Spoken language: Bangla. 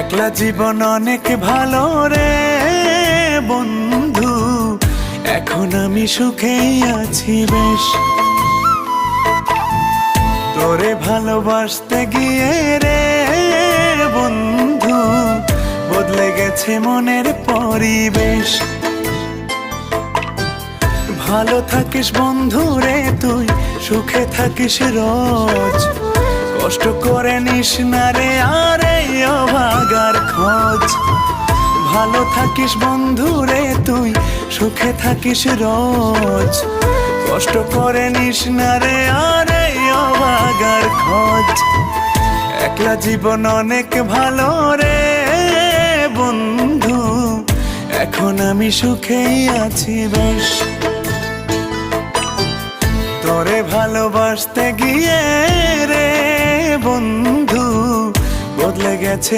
একলা জীবন অনেক ভালো রে বন্ধু, এখন আমি সুখেই আছি বেশ। তোরে ভালোবাসতে গিয়ে রে বন্ধু, বদলে গেছে মনের পরিবেশ। ভালো থাকিস বন্ধু রে তুই, সুখে থাকিস রোজ, কষ্ট করে নিস না রে আর এই অভাগার খোঁজ। ভালো থাকিস বন্ধু রে তুই, সুখে থাকিস রোজ, কষ্ট করে নিস না রে আর এই অভাগার খোঁজ। একলা জীবন অনেক ভালো রে বন্ধু, এখন আমি সুখেই আছি বেশ। তোরে ভালোবাসতে গিয়ে রে বন্ধু, বদলে গেছে